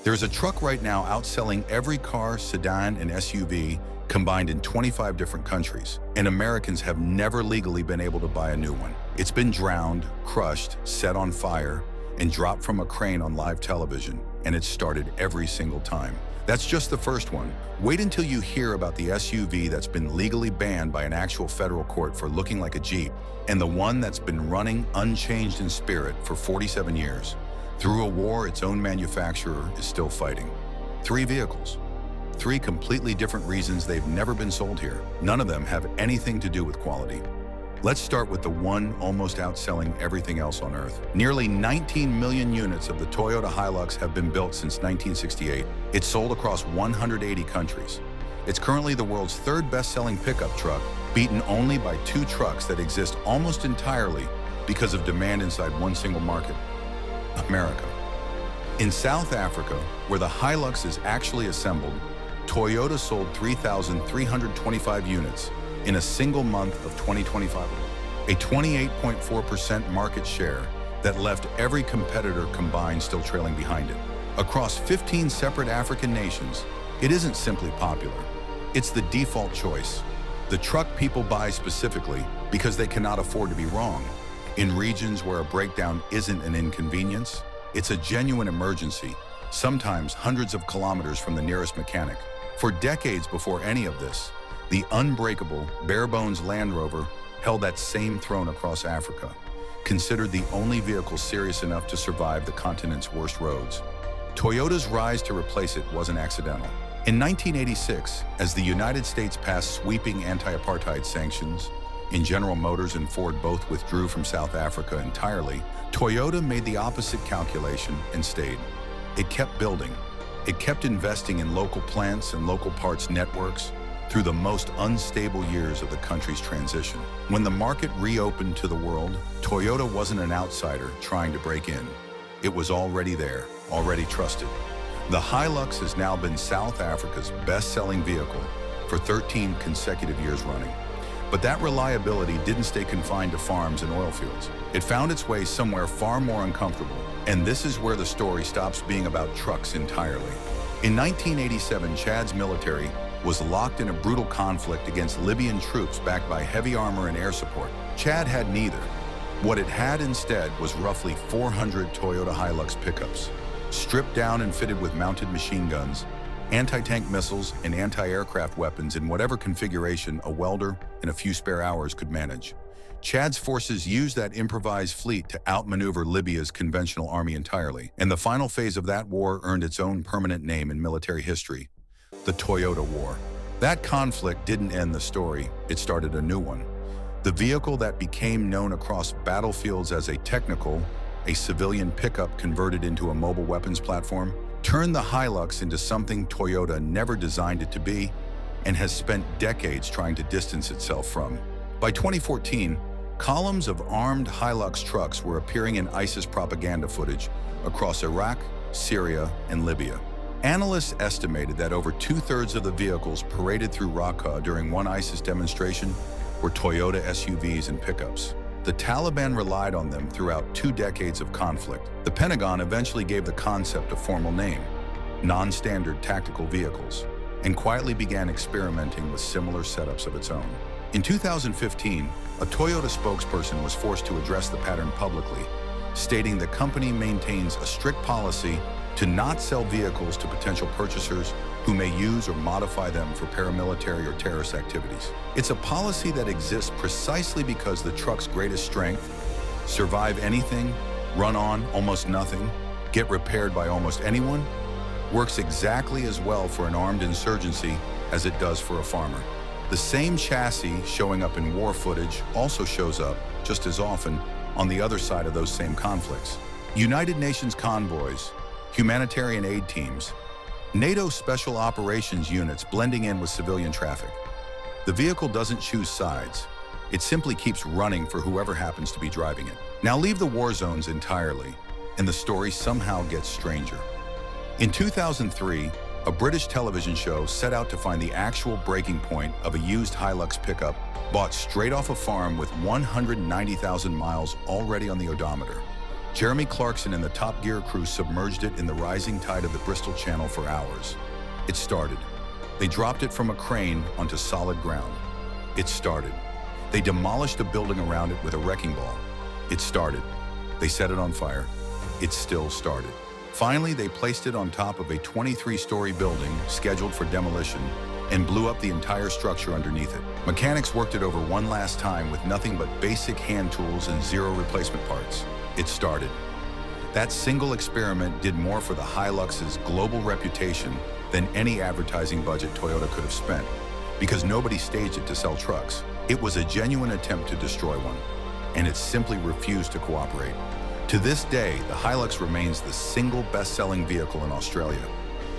There's a truck right now outselling every car, sedan, and SUV combined in 25 different countries, and Americans have never legally been able to buy a new one. It's been drowned, crushed, set on fire, and dropped from a crane on live television, and it's started every single time. That's just the first one. Wait until you hear about the SUV that's been legally banned by an actual federal court for looking like a Jeep, and the one that's been running unchanged in spirit for 47 years. Through a war its own manufacturer is still fighting. 3 vehicles. 3 completely different reasons they've never been sold here. None of them have anything to do with quality. Let's start with the one almost outselling everything else on Earth. Nearly 19 million units of the Toyota Hilux have been built since 1968. It's sold across 180 countries. It's currently the world's 3rd best-selling pickup truck, beaten only by 2 trucks that exist almost entirely because of demand inside one single market: America. In South Africa, where the Hilux is actually assembled, Toyota sold 3,325 units in a single month of 2025, a 28.4% market share that left every competitor combined still trailing behind it. Across 15 separate African nations, it isn't simply popular. It's the default choice. The truck people buy specifically because they cannot afford to be wrong. In regions where a breakdown isn't an inconvenience, it's a genuine emergency, sometimes hundreds of kilometers from the nearest mechanic. For decades before any of this, the unbreakable, bare-bones Land Rover held that same throne across Africa, considered the only vehicle serious enough to survive the continent's worst roads. Toyota's rise to replace it wasn't accidental. In 1986, as the United States passed sweeping anti-apartheid sanctions, and General Motors and Ford both withdrew from South Africa entirely, Toyota made the opposite calculation and stayed. It kept building. It kept investing in local plants and local parts networks through the most unstable years of the country's transition. When the market reopened to the world, Toyota wasn't an outsider trying to break in. It was already there, already trusted. The Hilux has now been South Africa's best-selling vehicle for 13 consecutive years running. But that reliability didn't stay confined to farms and oil fields. It found its way somewhere far more uncomfortable. And this is where the story stops being about trucks entirely. In 1987, Chad's military was locked in a brutal conflict against Libyan troops backed by heavy armor and air support. Chad had neither. What it had instead was roughly 400 Toyota Hilux pickups, stripped down and fitted with mounted machine guns, anti-tank missiles, and anti-aircraft weapons in whatever configuration a welder in a few spare hours could manage. Chad's forces used that improvised fleet to outmaneuver Libya's conventional army entirely, and the final phase of that war earned its own permanent name in military history: the Toyota War. That conflict didn't end the story, it started a new one. The vehicle that became known across battlefields as a technical, a civilian pickup converted into a mobile weapons platform, turned the Hilux into something Toyota never designed it to be and has spent decades trying to distance itself from. By 2014, columns of armed Hilux trucks were appearing in ISIS propaganda footage across Iraq, Syria, and Libya. Analysts estimated that over 2/3 of the vehicles paraded through Raqqa during one ISIS demonstration were Toyota SUVs and pickups. The Taliban relied on them throughout 2 decades of conflict. The Pentagon eventually gave the concept a formal name: non-standard tactical vehicles, and quietly began experimenting with similar setups of its own. In 2015, a Toyota spokesperson was forced to address the pattern publicly, stating the company maintains a strict policy to not sell vehicles to potential purchasers who may use or modify them for paramilitary or terrorist activities. It's a policy that exists precisely because the truck's greatest strength: survive anything, run on almost nothing, get repaired by almost anyone, works exactly as well for an armed insurgency as it does for a farmer. The same chassis showing up in war footage also shows up, just as often, on the other side of those same conflicts. United Nations convoys, humanitarian aid teams, NATO special operations units blending in with civilian traffic. The vehicle doesn't choose sides. It simply keeps running for whoever happens to be driving it. Now leave the war zones entirely, and the story somehow gets stranger. In 2003, a British television show set out to find the actual breaking point of a used Hilux pickup bought straight off a farm with 190,000 miles already on the odometer. Jeremy Clarkson and the Top Gear crew submerged it in the rising tide of the Bristol Channel for hours. It started. They dropped it from a crane onto solid ground. It started. They demolished a building around it with a wrecking ball. It started. They set it on fire. It still started. Finally, they placed it on top of a 23-story building scheduled for demolition and blew up the entire structure underneath it. Mechanics worked it over one last time with nothing but basic hand tools and zero replacement parts. It started. That single experiment did more for the Hilux's global reputation than any advertising budget Toyota could have spent, because nobody staged it to sell trucks. It was a genuine attempt to destroy one, and it simply refused to cooperate. To this day, the Hilux remains the single best-selling vehicle in Australia,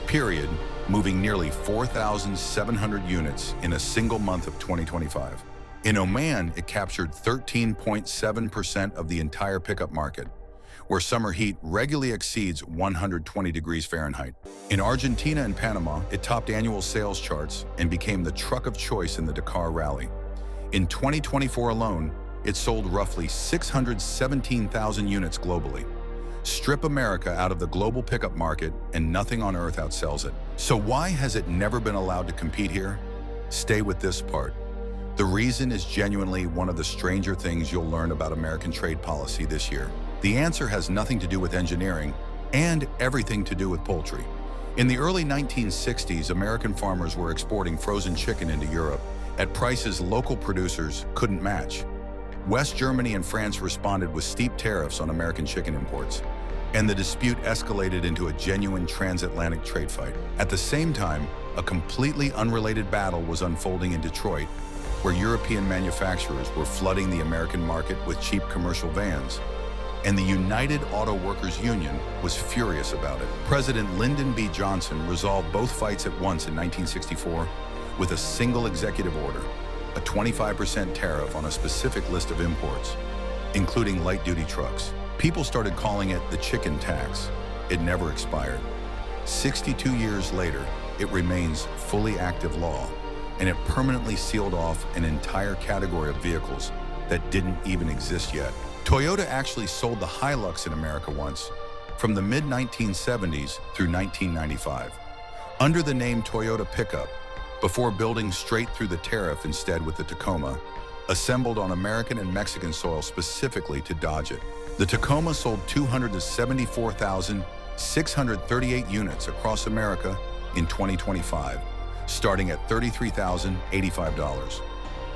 period, moving nearly 4,700 units in a single month of 2025. In Oman, it captured 13.7% of the entire pickup market, where summer heat regularly exceeds 120 degrees Fahrenheit. In Argentina and Panama, it topped annual sales charts and became the truck of choice in the Dakar Rally. In 2024 alone, it sold roughly 617,000 units globally. Strip America out of the global pickup market and nothing on earth outsells it. So why has it never been allowed to compete here? Stay with this part. The reason is genuinely one of the stranger things you'll learn about American trade policy this year. The answer has nothing to do with engineering and everything to do with poultry. In the early 1960s, American farmers were exporting frozen chicken into Europe at prices local producers couldn't match. West Germany and France responded with steep tariffs on American chicken imports, and the dispute escalated into a genuine transatlantic trade fight. At the same time, a completely unrelated battle was unfolding in Detroit, where European manufacturers were flooding the American market with cheap commercial vans, and the United Auto Workers Union was furious about it. President Lyndon B. Johnson resolved both fights at once in 1964 with a single executive order, a 25% tariff on a specific list of imports, including light-duty trucks. People started calling it the chicken tax. It never expired. 62 years later, it remains fully active law, and it permanently sealed off an entire category of vehicles that didn't even exist yet. Toyota actually sold the Hilux in America once, from the mid-1970s through 1995, under the name Toyota Pickup, before building straight through the tariff instead with the Tacoma, assembled on American and Mexican soil specifically to dodge it. The Tacoma sold 274,638 units across America in 2025, starting at $33,085.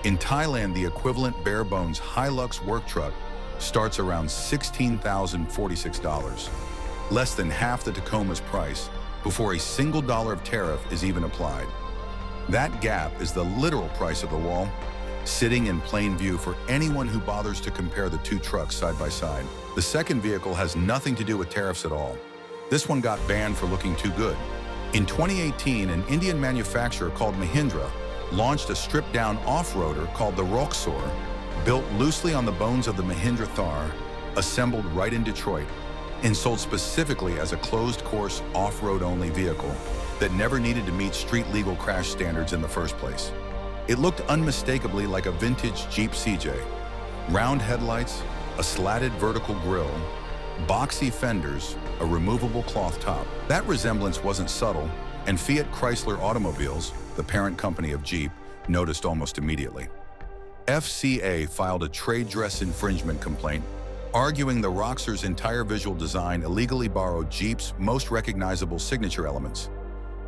In Thailand, the equivalent bare-bones Hilux work truck starts around $16,046, less than half the Tacoma's price, before a single dollar of tariff is even applied. That gap is the literal price of the wall, sitting in plain view for anyone who bothers to compare the two trucks side by side. The second vehicle has nothing to do with tariffs at all. This one got banned for looking too good. In 2018, an Indian manufacturer called Mahindra launched a stripped-down off-roader called the Roxor, built loosely on the bones of the Mahindra Thar, assembled right in Detroit, and sold specifically as a closed-course, off-road-only vehicle that never needed to meet street-legal crash standards in the first place. It looked unmistakably like a vintage Jeep CJ. Round headlights, a slatted vertical grille, boxy fenders, a removable cloth top. That resemblance wasn't subtle, and Fiat Chrysler Automobiles, the parent company of Jeep, noticed almost immediately. FCA filed a trade dress infringement complaint, arguing the Roxor's entire visual design illegally borrowed Jeep's most recognizable signature elements.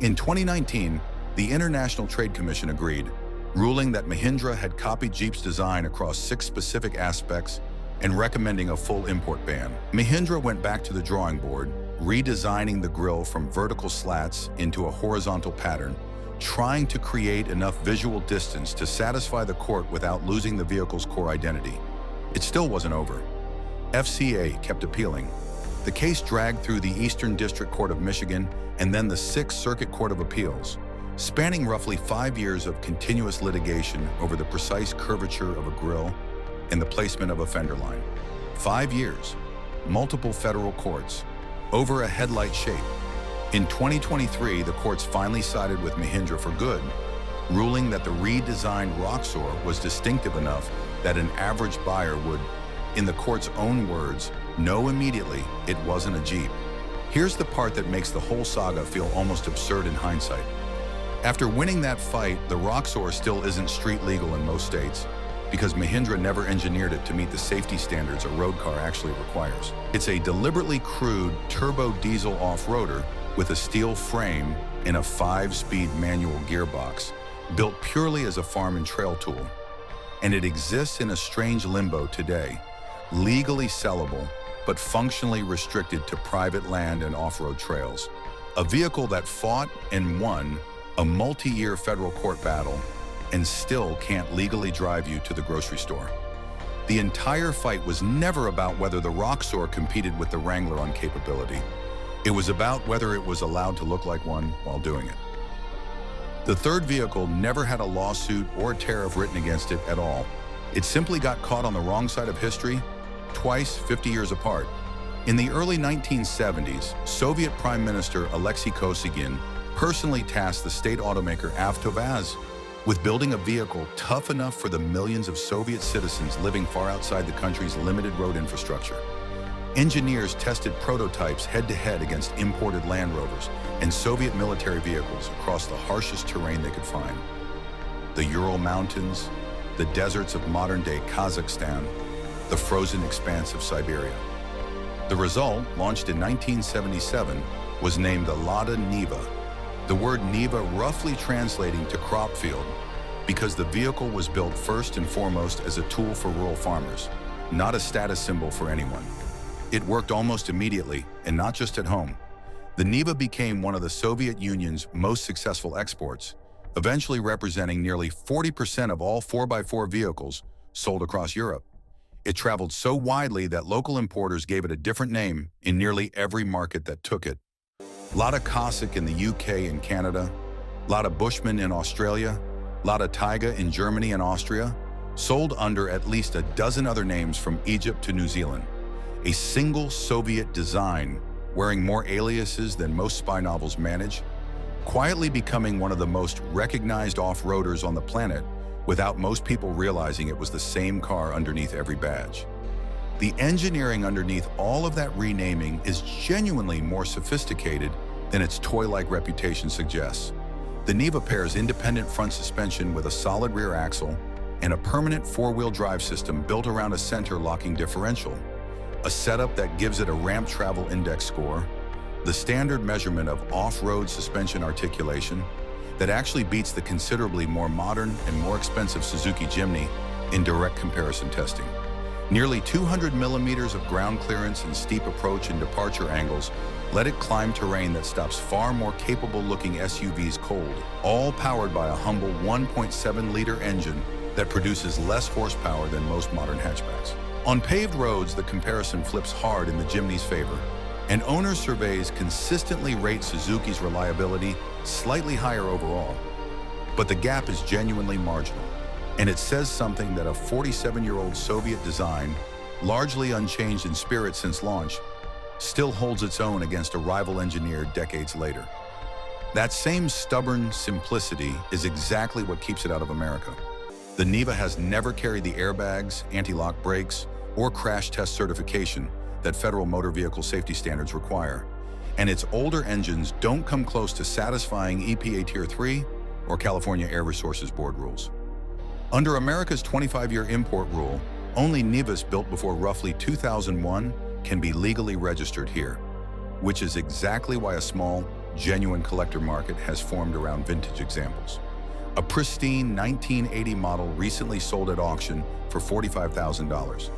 In 2019, the International Trade Commission agreed, ruling that Mahindra had copied Jeep's design across 6 specific aspects and recommending a full import ban. Mahindra went back to the drawing board, redesigning the grille from vertical slats into a horizontal pattern, trying to create enough visual distance to satisfy the court without losing the vehicle's core identity. It still wasn't over. FCA kept appealing. The case dragged through the Eastern District Court of Michigan and then the 6th Circuit Court of Appeals, spanning roughly 5 years of continuous litigation over the precise curvature of a grille and the placement of a fender line. 5 years, multiple federal courts, over a headlight shape. In 2023, the courts finally sided with Mahindra for good, ruling that the redesigned Roxor was distinctive enough that an average buyer would, in the court's own words, Know immediately it wasn't a Jeep. Here's the part that makes the whole saga feel almost absurd in hindsight. After winning that fight, the Roxor still isn't street legal in most states because Mahindra never engineered it to meet the safety standards a road car actually requires. It's a deliberately crude turbo diesel off-roader with a steel frame and a 5-speed manual gearbox, built purely as a farm and trail tool. And it exists in a strange limbo today, legally sellable, but functionally restricted to private land and off-road trails. A vehicle that fought and won a multi-year federal court battle and still can't legally drive you to the grocery store. The entire fight was never about whether the Roxor competed with the Wrangler on capability. It was about whether it was allowed to look like one while doing it. The third vehicle never had a lawsuit or tariff written against it at all. It simply got caught on the wrong side of history, twice 50 years apart. In the early 1970s, Soviet Prime Minister Alexei Kosygin personally tasked the state automaker Avtovaz with building a vehicle tough enough for the millions of Soviet citizens living far outside the country's limited road infrastructure. Engineers tested prototypes head-to-head against imported Land Rovers and Soviet military vehicles across the harshest terrain they could find. The Ural Mountains, the deserts of modern-day Kazakhstan, the frozen expanse of Siberia. The result, launched in 1977, was named the Lada Niva, the word Niva roughly translating to crop field, because the vehicle was built first and foremost as a tool for rural farmers, not a status symbol for anyone. It worked almost immediately, and not just at home. The Niva became one of the Soviet Union's most successful exports, eventually representing nearly 40% of all 4x4 vehicles sold across Europe. It traveled so widely that local importers gave it a different name in nearly every market that took it. Lada Cossack in the UK and Canada, Lada Bushman in Australia, Lada Taiga in Germany and Austria, sold under at least a dozen other names from Egypt to New Zealand. A single Soviet design, wearing more aliases than most spy novels manage, quietly becoming one of the most recognized off-roaders on the planet without most people realizing it was the same car underneath every badge. The engineering underneath all of that renaming is genuinely more sophisticated than its toy-like reputation suggests. The Niva pairs independent front suspension with a solid rear axle and a permanent four-wheel drive system built around a center-locking differential, a setup that gives it a ramp travel index score, the standard measurement of off-road suspension articulation that actually beats the considerably more modern and more expensive Suzuki Jimny in direct comparison testing. Nearly 200 millimeters of ground clearance and steep approach and departure angles let it climb terrain that stops far more capable-looking SUVs cold, all powered by a humble 1.7-liter engine that produces less horsepower than most modern hatchbacks. On paved roads, the comparison flips hard in the Jimny's favor, and owner surveys consistently rate Suzuki's reliability slightly higher overall. But the gap is genuinely marginal, and it says something that a 47-year-old Soviet design, largely unchanged in spirit since launch, still holds its own against a rival engineer decades later. That same stubborn simplicity is exactly what keeps it out of America. The Niva has never carried the airbags, anti-lock brakes, or crash test certification that federal motor vehicle safety standards require, and its older engines don't come close to satisfying EPA Tier 3 or California Air Resources Board rules. Under America's 25-year import rule, only Nivas built before roughly 2001 can be legally registered here, which is exactly why a small, genuine collector market has formed around vintage examples. A pristine 1980 model recently sold at auction for $45,000.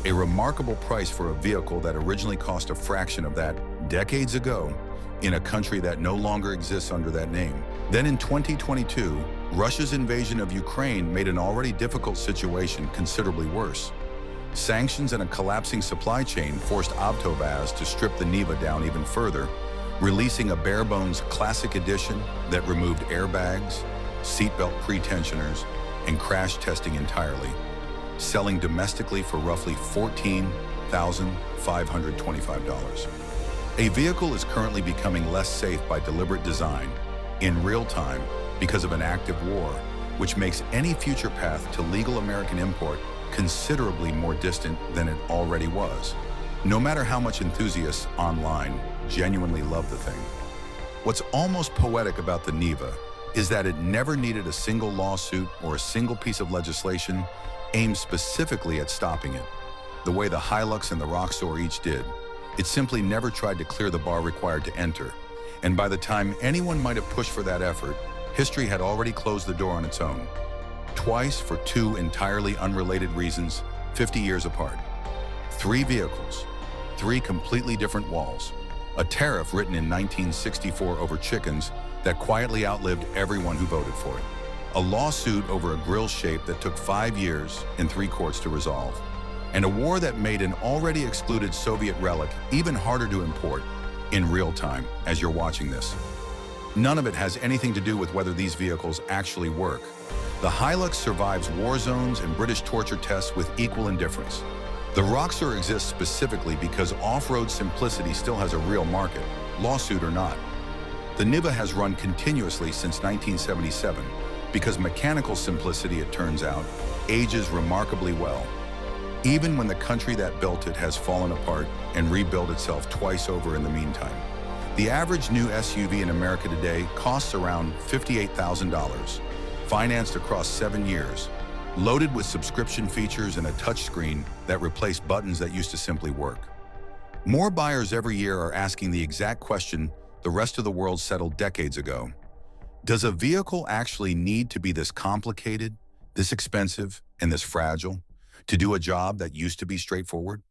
A remarkable price for a vehicle that originally cost a fraction of that decades ago in a country that no longer exists under that name. Then in 2022, Russia's invasion of Ukraine made an already difficult situation considerably worse. Sanctions and a collapsing supply chain forced Avtovaz to strip the Niva down even further, releasing a bare-bones classic edition that removed airbags, seatbelt pre-tensioners, and crash testing entirely, selling domestically for roughly $14,525. A vehicle is currently becoming less safe by deliberate design, in real time, because of an active war, which makes any future path to legal American import considerably more distant than it already was. no matter how much enthusiasts online genuinely love the thing. What's almost poetic about the Niva is that it never needed a single lawsuit or a single piece of legislation aimed specifically at stopping it, the way the Hilux and the Roxor each did. It simply never tried to clear the bar required to enter, and by the time anyone might have pushed for that effort, history had already closed the door on its own. Twice for two entirely unrelated reasons, 50 years apart. Three vehicles, three completely different walls. A tariff written in 1964 over chickens that quietly outlived everyone who voted for it. A lawsuit over a grille shape that took 5 years in 3 courts to resolve. And a war that made an already excluded Soviet relic even harder to import in real time as you're watching this. None of it has anything to do with whether these vehicles actually work. The Hilux survives war zones and British torture tests with equal indifference. The Roxor exists specifically because off-road simplicity still has a real market, lawsuit or not. The Niva has run continuously since 1977 because mechanical simplicity, it turns out, ages remarkably well. Even when the country that built it has fallen apart and rebuilt itself twice over in the meantime. The average new SUV in America today costs around $58,000, financed across 7 years, loaded with subscription features and a touchscreen that replaced buttons that used to simply work. More buyers every year are asking the exact question the rest of the world settled decades ago. Does a vehicle actually need to be this complicated, this expensive, and this fragile to do a job that used to be straightforward?